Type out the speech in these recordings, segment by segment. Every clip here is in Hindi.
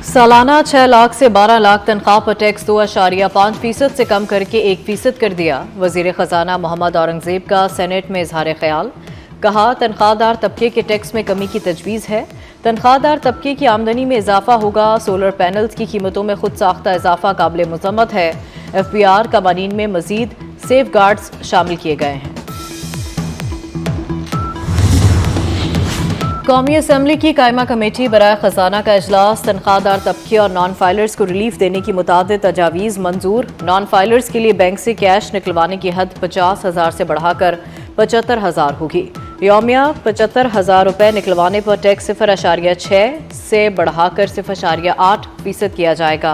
सालाना 6 लाख से 12 लाख तनख्वाह पर टैक्स 2.5% से कम करके 1% कर दिया। वजीर खजाना मोहम्मद औरंगजेब का सेनेट में इजहार ख्याल। कहा, तनख्वाहदार तबके के टैक्स में कमी की तजवीज़ है। तनख्वाहदार तबके की आमदनी में इजाफा होगा। सोलर पैनल्स की कीमतों में खुद साख्ता इजाफा काबिल मजम्मत है। FBR कवानीन में मजीद सेफ गार्ड्स शामिल किए गए हैं। कौमी असम्बली की कायमा कमेटी बराए खजाना का इजलास। तनख्वाहदार तबके और नॉन फाइलर्स को रिलीफ देने की मुतादिद तजावीज़ मंजूर। नॉन फाइलर्स के लिए बैंक से कैश निकलवाने की हद 50,000 से बढ़ाकर 75,000 होगी। यौमिया 75,000 रुपये निकलवाने पर टैक्स 0.6 से बढ़ाकर 0.8% किया जाएगा।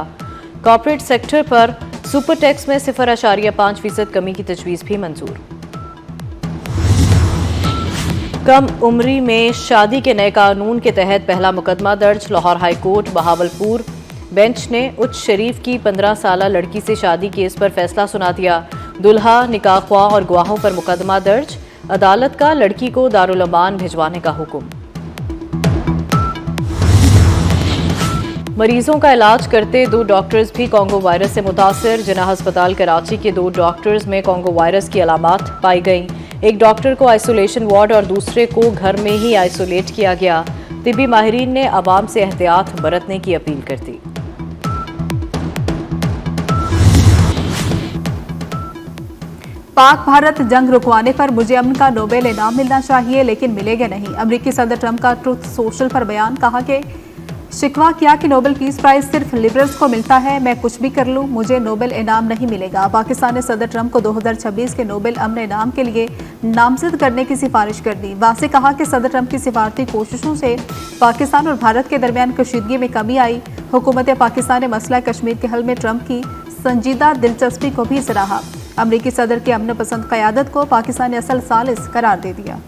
कॉर्पोरेट सेक्टर पर सुपर टैक्स में 0.5% कमी की तजवीज़ भी मंजूर। कम उम्री में शादी के नए कानून के तहत पहला मुकदमा दर्ज। Lahore high court Bahawalpur bench ने उच्च शरीफ की 15 साला लड़की से शादी केस पर फैसला सुना दिया। दुल्हा, निकाह ख्वाह और गवाहों पर मुकदमा दर्ज। अदालत का लड़की को दारुल अमान भिजवाने का हुक्म। मरीजों का इलाज करते 2 डॉक्टर्स भी कोंगो वायरस से मुतासर। जिना अस्पताल कराची के 2 डॉक्टर्स में कोंगो वायरस की अलामात पाई गई। एक डॉक्टर को आइसोलेशन वार्ड और दूसरे को घर में ही आइसोलेट किया गया। तिब्बी माहिरीन ने आवाम से एहतियात बरतने की अपील कर दी। पाक भारत जंग रुकवाने पर मुझे अमन का नोबेल इनाम मिलना चाहिए, लेकिन मिलेगा नहीं। अमेरिकी सदर ट्रंप का ट्रुथ सोशल पर बयान। कहा कि शिकवा किया कि नोबेल पीस प्राइज सिर्फ लिबरल्स को मिलता है। मैं कुछ भी कर लूं, मुझे नोबेल इनाम नहीं मिलेगा। पाकिस्तान ने सदर ट्रंप को 2026 के नोबेल अमन इनाम के लिए नामजद करने की सिफारिश कर दी। वासे कहा कि सदर ट्रंप की सिफारती कोशिशों से पाकिस्तान और भारत के दरमियान कशीदगी में कमी आई। हुकूमत पाकिस्तान ने मसला कश्मीर के हल में ट्रंप की संजीदा दिलचस्पी को भी सराहा। अमरीकी सदर की अमन पसंद क़यादत को पाकिस्तान ने असल सालिस करार दे दिया।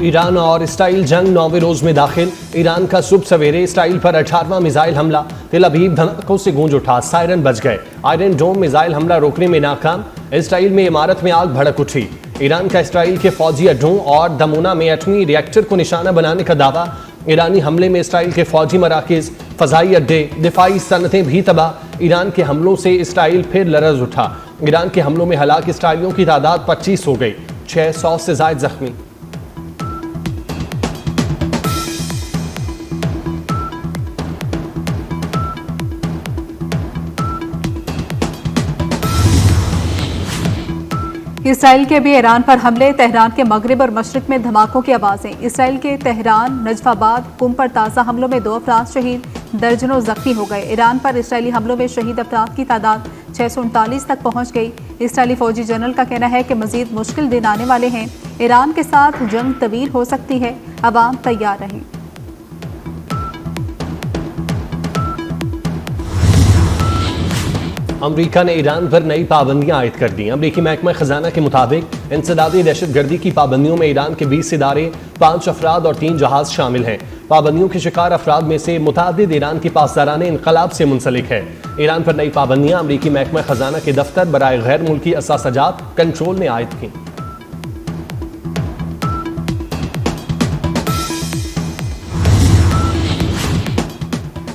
ईरान और इसराइल जंग 9वें रोज में दाखिल। ईरान का सुबह सवेरे इसराइल पर 18वां मिसाइल हमला। तेल अवीव धमाकों से गूंज उठा, सायरन बज गए। आयरन डोम मिसाइल हमला रोकने में नाकाम। इसराइल में इमारत में आग भड़क उठी। ईरान का इसराइल के फौजी अड्डों और दमोना में एटमी रिएक्टर को निशाना बनाने का दावा। ईरानी हमले में इसराइल के फौजी मराकिज, फजाई अड्डे, दिफाई सनतें भी तबाह। ईरान के हमलों से इसराइल फिर लरज उठा। ईरान के हमलों में हलाक इसराइलियों की तादाद 25 हो गई, 600 से ज्यादा जख्मी। इसराइल के भी ईरान पर हमले। तेहरान के मगरिब और मशरिक में धमाकों की आवाजें। इसराइल के तेहरान, नजफाबाद, कुम पर ताज़ा हमलों में 2 अफराद शहीद, दर्जनों जख्मी हो गए। ईरान पर इसराइली हमलों में शहीद अफराद की तादाद 639 तक पहुंच गई। इसराइली फौजी जनरल का कहना है कि मजीद मुश्किल दिन आने वाले हैं। ईरान के साथ जंग तवील हो सकती है, अवाम तैयार रहें। अमरीका ने ईरान पर नई पाबंदियां आयद कर दी। अमरीकी महकमा खजाना के मुताबिक इंसदादी दहशतगर्दी की पाबंदियों में ईरान के 20 इदारे, 5 अफराद और 3 जहाज शामिल हैं। पाबंदियों के शिकार अफराद में से मुतादिद ईरान की पासदाराने इनकलाब से मुंसलिक है। ईरान पर नई पाबंदियां अमरीकी महकमा खजाना के दफ्तर बराए गैर मुल्की असासजात कंट्रोल ने आयद की।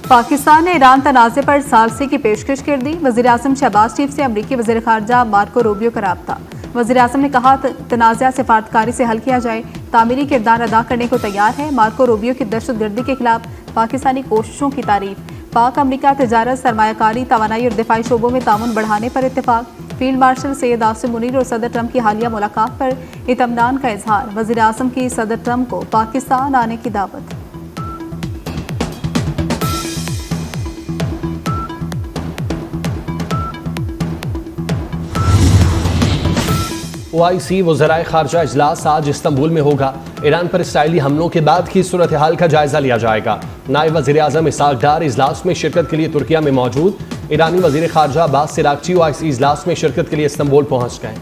पाकिस्तान ने ईरान तनाज़े पर सालसी की पेशकश कर दी। वज़ीर आज़म शहबाज शरीफ से अमरीकी वज़ीर ख़ारजा मार्को रूबियो का राब्ता। वज़ीर आज़म ने कहा, तनाज़ा सिफारतकारी से हल किया जाए, तामीरी किरदार अदा करने को तैयार है। मार्को रूबियो की दहशतगर्दी के खिलाफ पाकिस्तानी कोशिशों की तारीफ। पाक अमरीका तजारत, सरमायाकारी, तवानाई और दिफाई शोबों में ताउन बढ़ाने पर इत्तेफाक। फील्ड मार्शल सैयद आसिम मुनीर और सदर ट्रंप की हालिया मुलाकात पर इत्मीनान का इजहार। वज़ीर आज़म की सदर ट्रंप को पाकिस्तान आने की दावत। OIC वज़राए ख़ारजा इजलास आज इस्तंबुल में होगा। ईरान पर इसराइली हमलों के बाद की सूरत हाल का जायजा लिया जाएगा। नायब वज़ीर आज़म इसहाक डार इजलास में शिरकत के लिए तुर्किया में मौजूद। ईरानी वज़ीर ख़ारजा अब्बास सिरागची OIC इजलास में शिरकत के लिए इस्तंबुल पहुंच गए।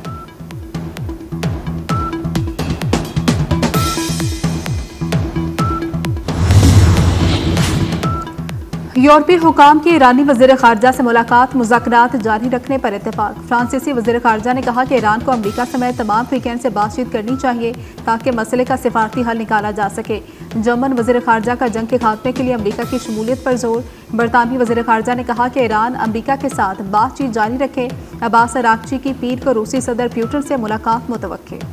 यूरोपीय हुकाम की ईरानी वज़ीर ख़ारजा से मुलाकात, मुज़ाकरात जारी रखने पर इत्तेफाक। फ्रांसीसी वज़ीर ख़ारजा ने कहा कि ईरान को अमरीका समेत तमाम फ़रीक़ैन से बातचीत करनी चाहिए ताकि मसले का सिफारती हल निकाला जा सके। जर्मन वज़ीर ख़ारजा का जंग के खात्मे के लिए अमरीका की शमूलियत पर जोर। बरतानवी वज़ीर ख़ारजा ने कहा कि ईरान अमरीका के साथ बातचीत जारी रखे। अब्बास अराग़ची की पीर को रूसी सदर पुतिन से मुलाकात मुतवक्के।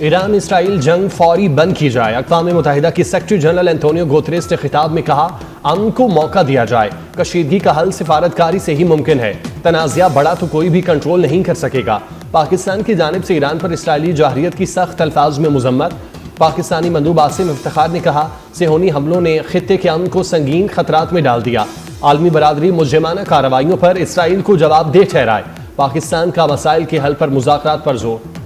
ईरान इसराइल जंग फौरी बंद की जाए। अक़वाम मुत्तहिदा की सेक्रेटरी जनरल एंटोनियो गुतेरेस ने खिताब में कहा, अमन को मौका दिया जाए। कशीदगी का हल सिफारतकारी से ही मुमकिन है। तनाज़ा बढ़ा तो कोई भी कंट्रोल नहीं कर सकेगा। पाकिस्तान की जानिब से ईरान पर इसराइली जाहिरियत की सख्त अल्फाज में मुज़म्मत। पाकिस्तानी मंदूब आसिम इफ्तिखार ने कहा, सेहोनी हमलों ने खित्ते के अमन को संगीन खतरात में डाल दिया। आलमी बरादरी मुजरिमाना कार्रवाइयों पर इसराइल को जवाबदेह ठहराए। पाकिस्तान का मसाइल के हल पर मुज़ाकरात पर जोर।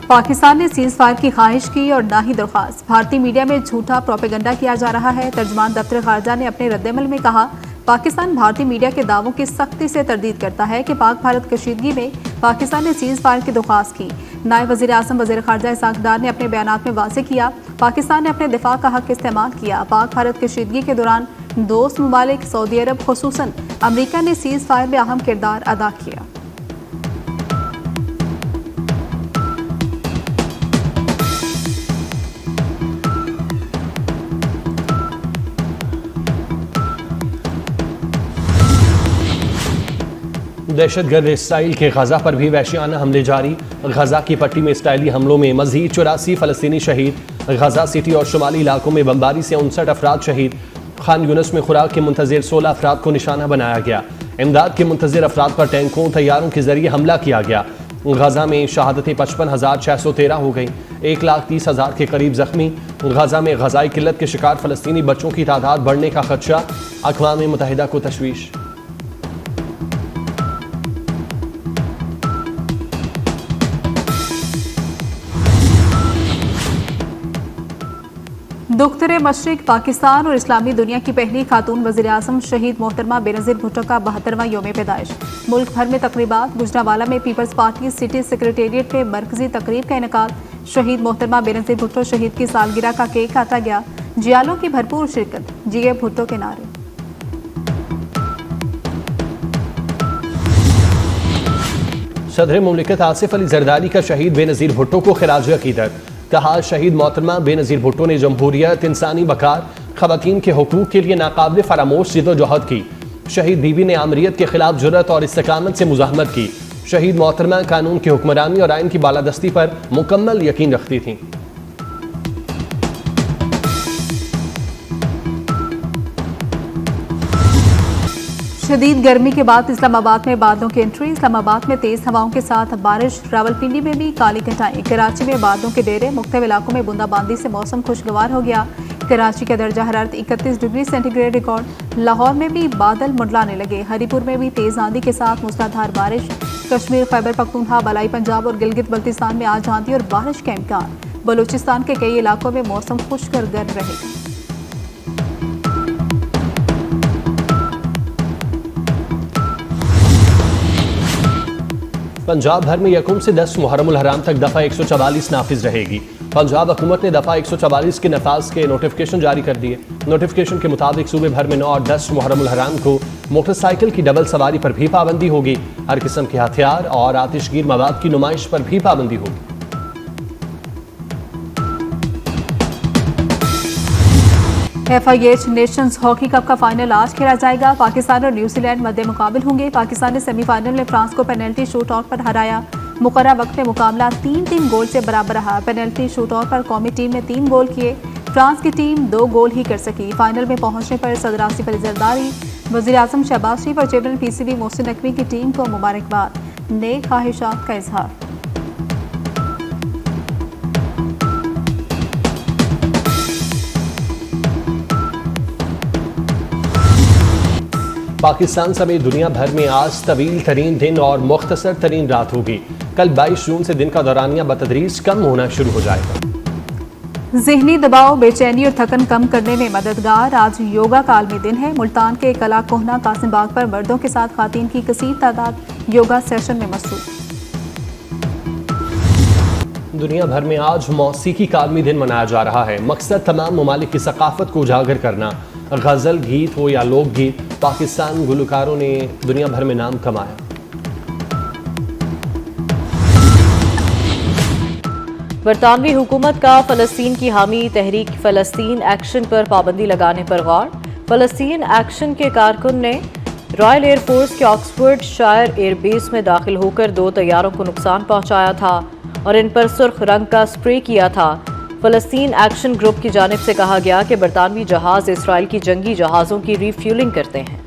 पाकिस्तान ने सीज फायर की ख्वाहिश की और ना ही दरख्वास्त। भारतीय मीडिया में झूठा प्रोपेगेंडा किया जा रहा है। तर्जमान दफ्तर खारजा ने अपने रद्दमल में कहा, पाकिस्तान भारतीय मीडिया के दावों की सख्ती से तरदीद करता है कि पाक भारत कशीदगी में पाकिस्तान ने सीज फायर की दरख्वास्त की। नायब वज़ीर आज़म वज़ीर ख़ारजा इसाक डार ने अपने बयानात में वाज़ेह किया, पाकिस्तान ने अपने दिफा का हक इस्तेमाल किया। पाक भारत कशीदगी के दौरान दोस्त ममालिक सऊदी अरब खुसूसन अमरीका ने सीज फायर में अहम किरदार अदा किया। दहशतगर्द इसराइल के गजा पर भी वहशियाना हमले जारी। गजा की पट्टी में इसराइली हमलों में मजीद 84 फ़लस्तीनी शहीद। गजा सिटी और शुमाली इलाकों में बमबारी से 59 अफराद शहीद। खान यूनिस में खुराक के मुंतज़िर 16 अफराद को निशाना बनाया गया। इमदाद के मुंतज़िर अफराद पर टैंकों तैयारों के जरिए हमला किया गया। गजा में शहादतें 55,613 हो गई। 1,30,000 के करीब जख्मी। गजा में गजाई किल्लत के शिकार फ़लस्तीनी बच्चों की तादाद बढ़ने का खदशा। अक़वाम मुत्तहिदा को तशवीश। दुख्तरे मशरिक पाकिस्तान और इस्लामी दुनिया की पहली खातून वज़ीर आज़म शहीद मोहतरमा बेनज़ीर भुट्टो का 72वां यौम पैदाइश। मुल्क भर में तकरीबात। गुजरांवाला में पीपल्स पार्टी सिटी सेक्रेटेरिएट में मरकजी तकरीब का इनेकाद। शहीद मोहतरमा बेनज़ीर भुट्टो शहीद की सालगिरह का केक काटा गया। जियालों की भरपूर शिरकत। जिए भुट्टो के नारे। सदर मुमलिकत आसिफ अली जरदारी का शहीद बेनज़ीर भुट्टो को खिराज अकीदत। कहा, शहीद मोहतरमा बेनज़ीर भुट्टो ने जमहूरियत, इंसानी वक़ार, ख़वातीन के हुकूक़ के लिए नाकाबिल फरामोश जिद्दोजहद की। शहीद बीबी ने आमरीत के खिलाफ जुर्रत और इस्तिकामत से मुज़ाहमत की। शहीद मोहतरमा कानून की हुक्मरानी और आइन की बालादस्ती पर मुकम्मल यकीन रखती थीं। शदीद गर्मी के बाद इस्लामाबाद में बादलों की एंट्री। इस्लामाबाद में तेज हवाओं के साथ बारिश। रावलपिंडी में भी काली घटाएं। कराची में बादलों के डेरे। मुख्तलिफ इलाकों में बूंदाबांदी से मौसम खुशगवार हो गया। कराची का दर्जा हरारत 31 डिग्री सेंटीग्रेड रिकॉर्ड। लाहौर में भी बादल मंडलाने लगे। हरीपुर में भी तेज आंधी के साथ मूसलाधार बारिश। कश्मीर, खैबर पख्तूनख्वा, बलाई पंजाब और गिलगित बल्तिस्तान में आज आंधी और बारिश का इम्कान। बलूचिस्तान के कई इलाकों में मौसम खुश्क और गर्म रहेगा। पंजाब भर में यकम से 10 मुहर्रमुल हराम तक दफ़ा 144 नाफिज रहेगी। पंजाब हुकूमत ने दफ़ा 144 के नफाज के नोटिफिकेशन जारी कर दिए। नोटिफिकेशन के मुताबिक सूबे भर में 9 और 10 मुहर्रमुल हराम को मोटरसाइकिल की डबल सवारी पर भी पाबंदी होगी। हर किस्म के हथियार और आतिशगीर मवाद की नुमाइश पर भी पाबंदी होगी। FIH नेशंस हॉकी कप का फाइनल आज खेला जाएगा। पाकिस्तान और न्यूजीलैंड मध्य मुकाबिल होंगे। पाकिस्तान ने सेमीफाइनल में फ्रांस को पेनल्टी शूट आउट पर हराया। मुकर्ररा वक्त में मुकाबला 3-3 गोल से बराबर रहा। पेनल्टी शूट आउट पर कौमी टीम ने 3 गोल किए। फ्रांस की टीम 2 गोल ही कर सकी। फाइनल में पहुंचने पर सदर आसिफ अली जरदारी, वज़ीर आज़म शहबाज शरीफ और चेयरमैन PCB मोहसिन नकवी की टीम को मुबारकबाद। नेक ख्वाहिशात का इजहार। पाकिस्तान समेत दुनिया भर में आज तवील तरीन दिन और मुख्तसर तरीन रात होगी। कल 22 जून से दिन का दौरानिया बतदरीज कम होना शुरू हो जाएगा। ज़हनी दबाव, बेचैनी और थकन कम करने में मददगार। आज योगा का आलमी दिन है। मुल्तान के कला कोहना कासिम बाग पर मर्दों के साथ खातीन की कसीर तादाद योगा सेशन में मसरूफ। दुनिया भर में आज मौसीकी का आलमी दिन मनाया जा रहा है। मकसद तमाम ममालिक की सकाफत को उजागर करना। गज़ल, गीत हो या लोकगीत, पाकिस्तान गुलकारों ने दुनिया भर में नाम कमाया। बरतानवी हुकूमत का फ़लस्तीन की हामी तहरीक फ़लस्तीन एक्शन पर पाबंदी लगाने पर गौर। फ़लस्तीन एक्शन के कारकुन ने रॉयल एयरफोर्स के ऑक्सफोर्ड शायर एयरबेस में दाखिल होकर 2 तैयारों को नुकसान पहुंचाया था और इन पर सुर्ख रंग का स्प्रे किया था। फ़लस्तीन एक्शन ग्रुप की जानिब से कहा गया कि बरतानवी जहाज़ इसराइल की जंगी जहाज़ों की रिफ्यूलिंग करते हैं।